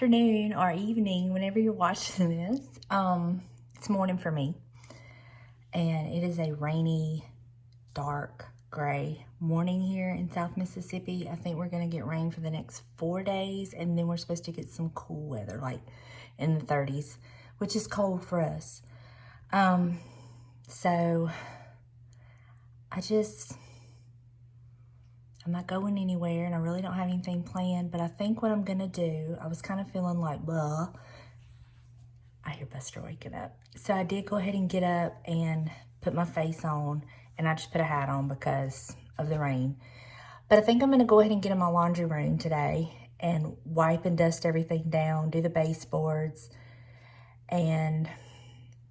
afternoon or evening whenever you're watching this. It's morning for me, and it is a rainy, dark, gray morning here in South Mississippi. I think we're gonna get rain for the next 4 days, and then we're supposed to get some cool weather, like in the 30s, which is cold for us. So I'm not going anywhere, and I really don't have anything planned, but I think what I'm gonna do, I was kind of feeling like, blah. I hear Buster waking up. So I did go ahead and get up and put my face on, and I just put a hat on because of the rain. But I think I'm gonna go ahead and get in my laundry room today and wipe and dust everything down, do the baseboards, and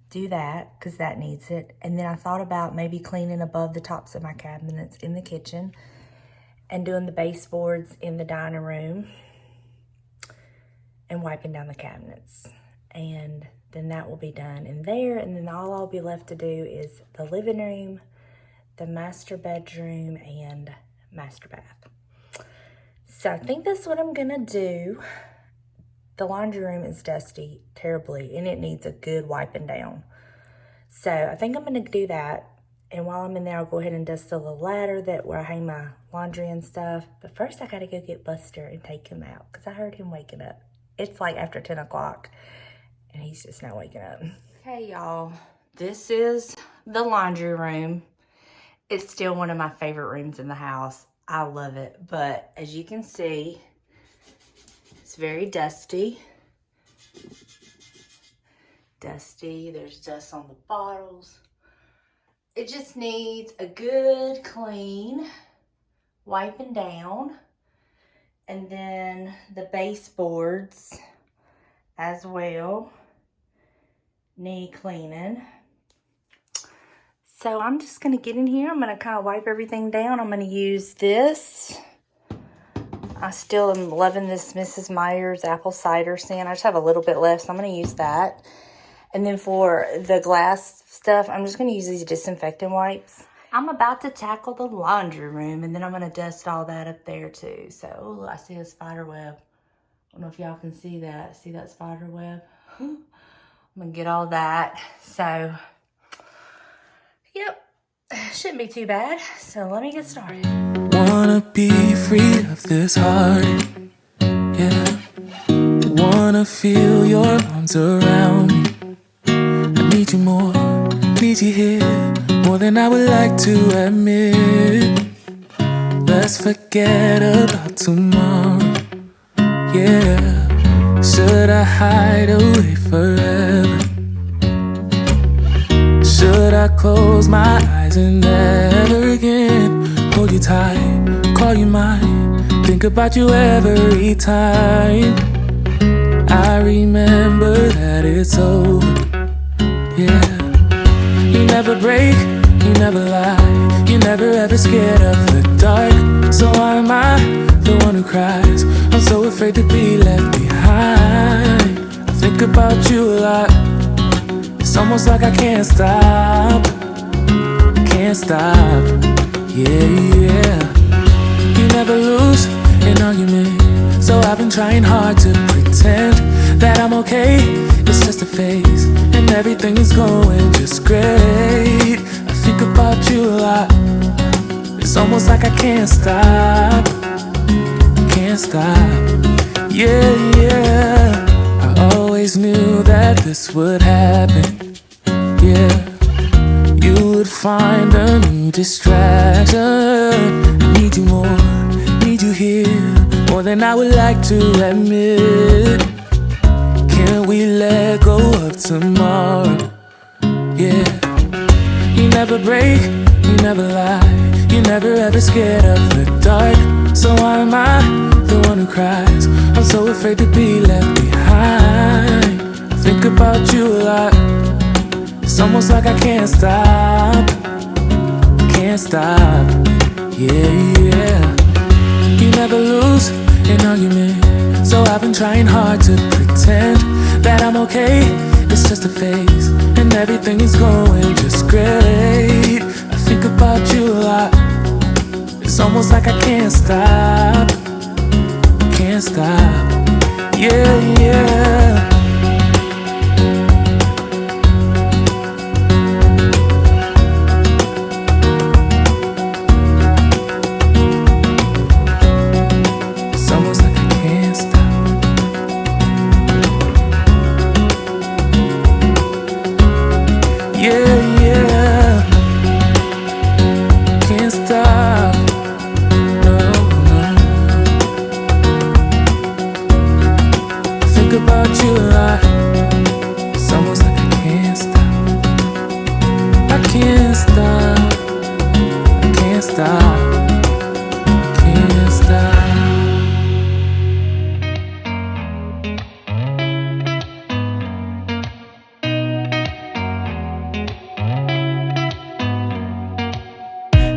do that because that needs it. And then I thought about maybe cleaning above the tops of my cabinets in the kitchen and doing the baseboards in the dining room and wiping down the cabinets. And then that will be done in there. And then all I'll be left to do is the living room, the master bedroom, and master bath. So I think that's what I'm gonna do. The laundry room is dusty terribly, and it needs a good wiping down. So I think I'm gonna do that. And while I'm in there, I'll go ahead and dust the little ladder where I hang my laundry and stuff. But first I gotta go get Buster and take him out because I heard him waking up. It's like after 10 o'clock and he's just not waking up. Hey y'all, this is the laundry room. It's still one of my favorite rooms in the house. I love it, but as you can see, it's very dusty. There's dust on the bottles. It just needs a good clean wiping down, and then the baseboards as well need cleaning. So I'm just gonna get in here. I'm gonna kind of wipe everything down. I'm gonna use this. I still am loving this Mrs. Meyer's apple cider scent. I just have a little bit left, so I'm gonna use that. And then for the glass stuff, I'm just gonna use these disinfectant wipes. I'm about to tackle the laundry room, and then I'm gonna dust all that up there too. So, oh, I see a spider web. I don't know if y'all can see that. See that spider web? I'm gonna get all that. So, yep, shouldn't be too bad. So let me get started. Wanna be free of this heart, yeah. Wanna feel your arms around me. I need you more, need you here, more than I would like to admit. Let's forget about tomorrow, yeah. Should I hide away forever? Should I close my eyes and never again hold you tight, call you mine, think about you every time? I remember that it's over, yeah. You never break, you never lie, you never ever scared of the dark. So why am I the one who cries? I'm so afraid to be left behind. I think about you a lot. It's almost like I can't stop, yeah. You never lose an argument, so I've been trying hard to pretend that I'm okay. It's just a phase, and everything is going just great. I think about you a lot. It's almost like I can't stop, yeah. I always knew that this would happen, yeah. You would find a new distraction. I need you more, need you here, more than I would like to admit. Can we let go of tomorrow, yeah. You never break, you never lie, you never ever scared of the dark. So why am I the one who cries? I'm so afraid to be left behind. I think about you a lot. It's almost like I can't stop, yeah. You never lose an argument, so I've been trying hard to pretend that I'm okay. It's just a phase, and everything is going just great. I think about you a lot. It's almost like I can't stop, Yeah, yeah. It's almost like I can't stop. Yeah, yeah. Can't stop. No, no. Think about you a lot. It's almost like I can't stop. I can't stop. I can't stop. Can't stop.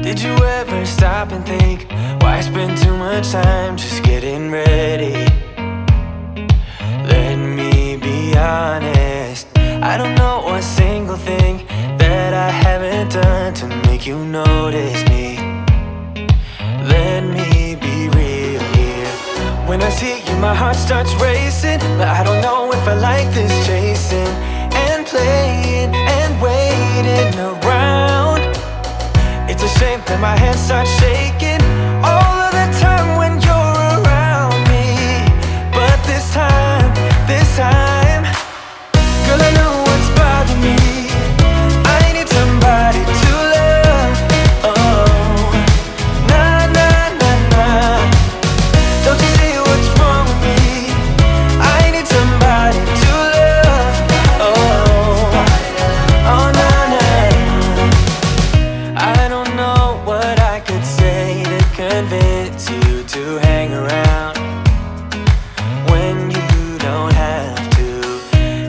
Did you ever stop and think, why spend too much time just getting ready? Let me be honest, I don't know a single thing that I haven't done to make you notice me. Let me be real here. When I see you, my heart starts racing, but I don't know if I like this chasing and playing and waiting around. It's a shame that my hands start shaking all of the time when you're around me. But this time, girl, I know what's bothering me. I need somebody to love. Oh, nah, nah, nah, nah. Don't you see what's wrong with me? I need somebody to love. Oh, oh, nah, nah. I don't know what I could say to convince you to hang around when you don't have to.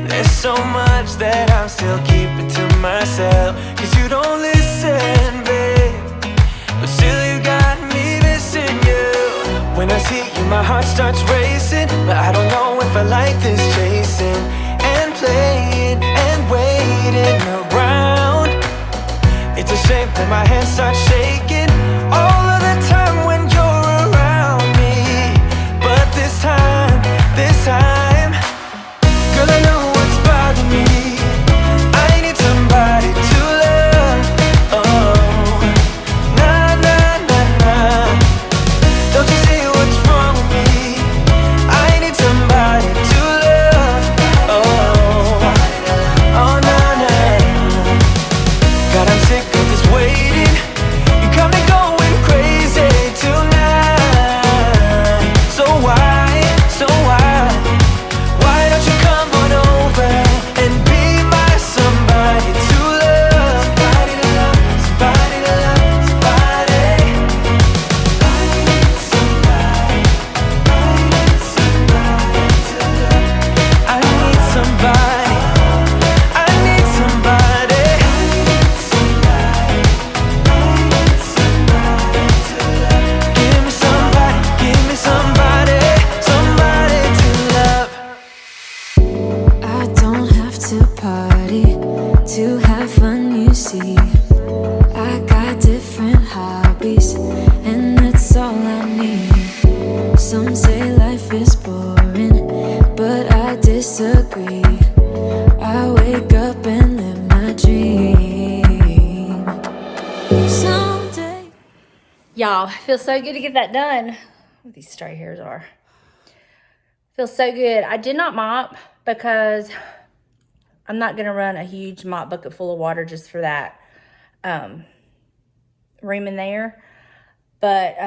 There's so much that I'm still keeping to myself, 'cause you don't listen, babe. But still you got me missing you. When I see you, my heart starts racing, but I don't know if I like this chasing and playing and waiting around. It's a shame that my hands start shaking all of the time when you're around me. But this time, girl, I know what's bothering me. I need somebody to love. Oh, nah, nah, nah, nah. Don't you see what's wrong with me? I need somebody to love. Oh, oh, nah, nah. God, I'm sick of this waiting. You got me going crazy tonight. So why don't you come on over and be my somebody to love? Somebody to love, somebody to love, somebody. I need somebody, I need somebody to love. I need somebody, I need somebody. Give me somebody, somebody to love. I don't have to party to have fun, you see. I got different hobbies, and that's all I need. Some say life is boring, but I disagree. I wake up and live my dream. Someday. Y'all, feels so good to get that done. What these stray hairs are. Feels so good. I did not mop because I'm not gonna run a huge mop bucket full of water just for that room in there. But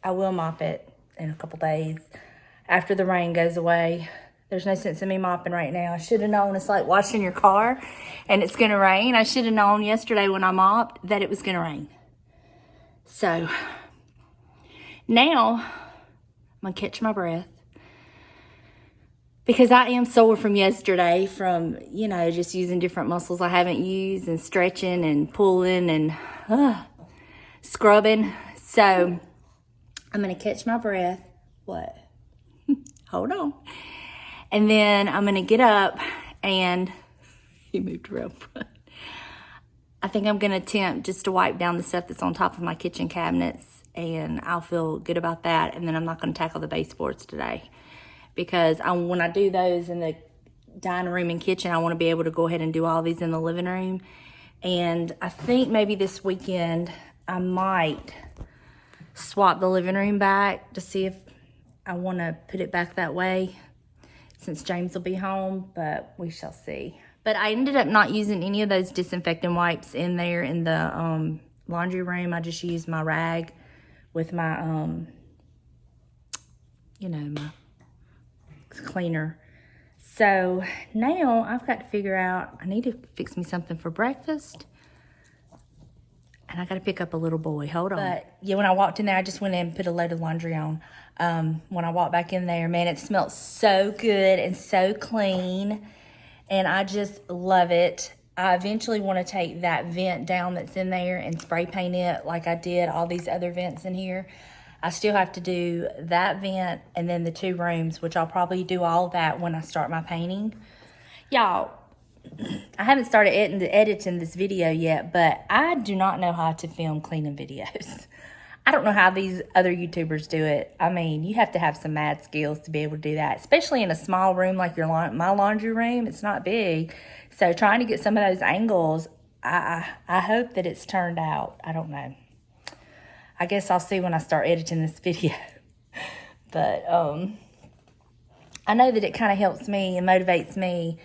I will mop it in a couple days after the rain goes away. There's no sense in me mopping right now. I should have known. It's like washing your car and it's gonna rain. I should have known yesterday when I mopped that it was gonna rain. So now I'm gonna catch my breath because I am sore from yesterday from, you know, just using different muscles I haven't used and stretching and pulling and scrubbing. So I'm gonna catch my breath. What? Hold on. And then I'm gonna get up and he moved around front. I think I'm going to attempt just to wipe down the stuff that's on top of my kitchen cabinets, and I'll feel good about that. And then I'm not going to tackle the baseboards today, because when I do those in the dining room and kitchen, I want to be able to go ahead and do all these in the living room. And I think maybe this weekend I might swap the living room back to see if I want to put it back that way, since James will be home, but we shall see. But I ended up not using any of those disinfectant wipes in there in the laundry room. I just used my rag with my, my cleaner. So now I've got to figure out, I need to fix me something for breakfast. And I got to pick up a little boy. Hold on. But yeah, when I walked in there, I just went in and put a load of laundry on. When I walked back in there, man, it smelled so good and so clean. And I just love it. I eventually want to take that vent down that's in there and spray paint it like I did all these other vents in here. I still have to do that vent and then the 2 rooms, which I'll probably do all of that when I start my painting. Y'all, I haven't started editing this video yet, but I do not know how to film cleaning videos. I don't know how these other YouTubers do it. I mean, you have to have some mad skills to be able to do that, especially in a small room like my laundry room. It's not big. So trying to get some of those angles, I hope that it's turned out. I don't know. I guess I'll see when I start editing this video. But I know that it kind of helps me and motivates me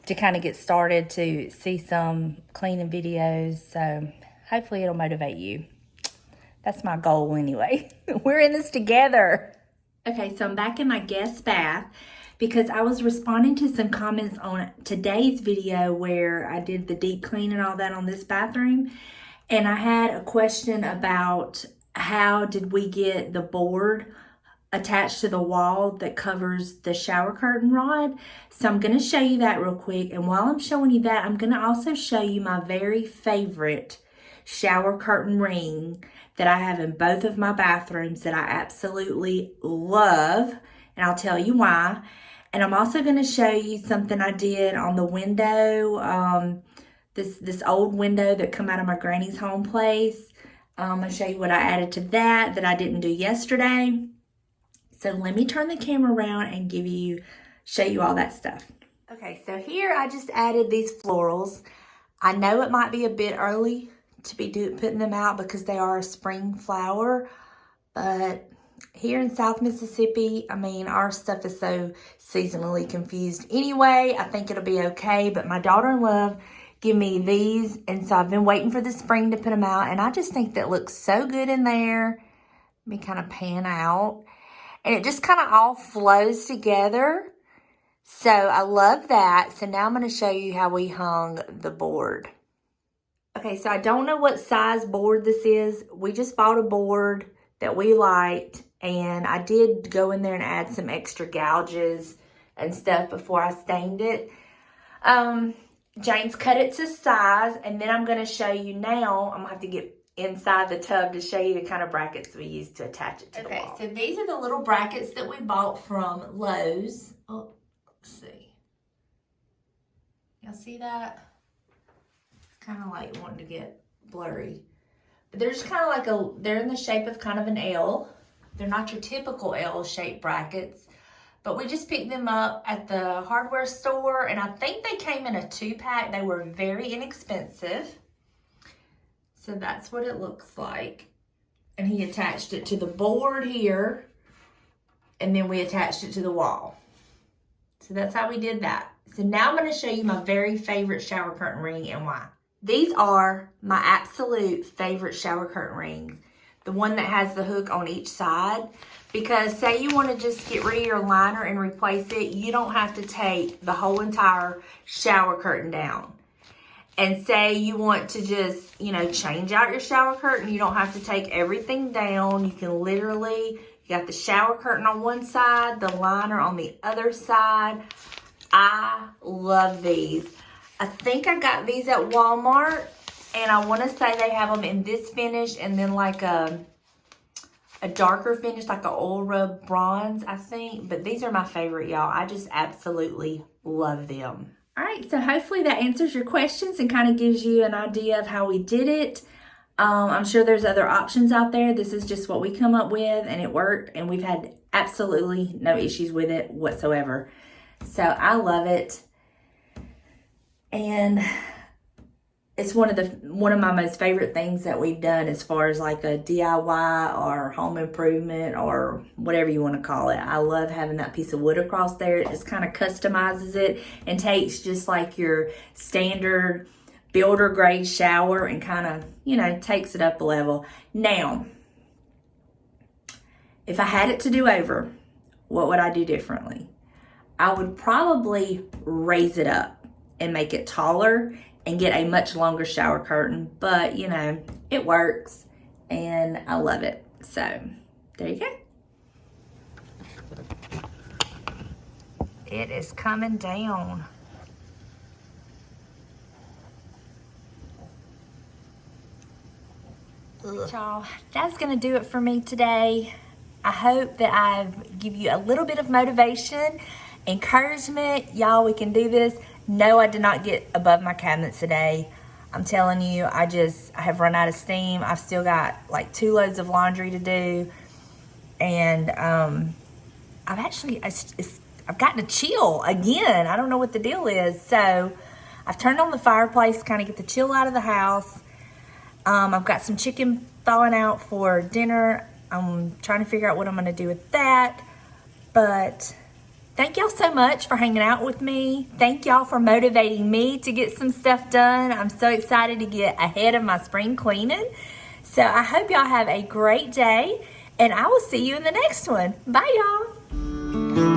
to kind of get started to see some cleaning videos. So hopefully it'll motivate you. That's my goal anyway. We're in this together. Okay, so I'm back in my guest bath because I was responding to some comments on today's video where I did the deep clean and all that on this bathroom. And I had a question about how did we get the board attached to the wall that covers the shower curtain rod. So I'm going to show you that real quick. And while I'm showing you that, I'm going to also show you my very favorite shower curtain ring that I have in both of my bathrooms that I absolutely love. And I'll tell you why. And I'm also going to show you something I did on the window, this old window that come out of my granny's home place. I'm going to show you what I added to that I didn't do yesterday. So let me turn the camera around and show you all that stuff. Okay, so here I just added these florals. I know it might be a bit early to be putting them out because they are a spring flower, but here in South Mississippi, I mean, our stuff is so seasonally confused anyway. I think it'll be okay, but my daughter-in-law gave me these, and so I've been waiting for the spring to put them out, and I just think that looks so good in there. Let me kind of pan out, and it just kind of all flows together. So I love that. So now I'm going to show you how we hung the board. Okay, so I don't know what size board this is. We just bought a board that we liked, and I did go in there and add some extra gouges and stuff before I stained it. James cut it to size, and then I'm going to show you now. I'm going to have to get inside the tub to show you the kind of brackets we use to attach it to the wall. Okay, so these are the little brackets that we bought from Lowe's. Oh, let's see. Y'all see that? Kind of like wanting to get blurry, but they're just kind of like they're in the shape of kind of an L. They're not your typical L shaped brackets, but we just picked them up at the hardware store, and I think they came in a 2-pack. They were very inexpensive. So that's what it looks like. And he attached it to the board here, and then we attached it to the wall. So that's how we did that. So now I'm going to show you my very favorite shower curtain ring and why. These are my absolute favorite shower curtain rings. The one that has the hook on each side. Because say you want to just get rid of your liner and replace it, you don't have to take the whole entire shower curtain down. And say you want to just, change out your shower curtain, you don't have to take everything down. You can literally, you got the shower curtain on one side, the liner on the other side. I love these. I think I got these at Walmart, and I want to say they have them in this finish and then like a darker finish, like an oil rub bronze, I think. But these are my favorite, y'all. I just absolutely love them. All right, so hopefully that answers your questions and kind of gives you an idea of how we did it. I'm sure there's other options out there. This is just what we come up with, and it worked, and we've had absolutely no issues with it whatsoever. So I love it, and it's one of my most favorite things that we've done as far as like a DIY or home improvement or whatever you want to call it. I love having that piece of wood across there. It just kind of customizes it and takes just like your standard builder grade shower and kind of, you know, takes it up a level. Now, if I had it to do over, what would I do differently? I would probably raise it up and make it taller and get a much longer shower curtain, but you know, it works and I love it. So there you go. It is coming down. Y'all, that's gonna do it for me today. I hope that I've give you a little bit of motivation, encouragement. Y'all, we can do this. No, I did not get above my cabinets today. I'm telling you, I have run out of steam. I've still got like 2 loads of laundry to do. And I've gotten to chill again. I don't know what the deal is. So I've turned on the fireplace to kind of get the chill out of the house. I've got some chicken thawing out for dinner. I'm trying to figure out what I'm gonna do with that. But thank y'all so much for hanging out with me. Thank y'all for motivating me to get some stuff done. I'm so excited to get ahead of my spring cleaning. So I hope y'all have a great day, and I will see you in the next one. Bye, y'all.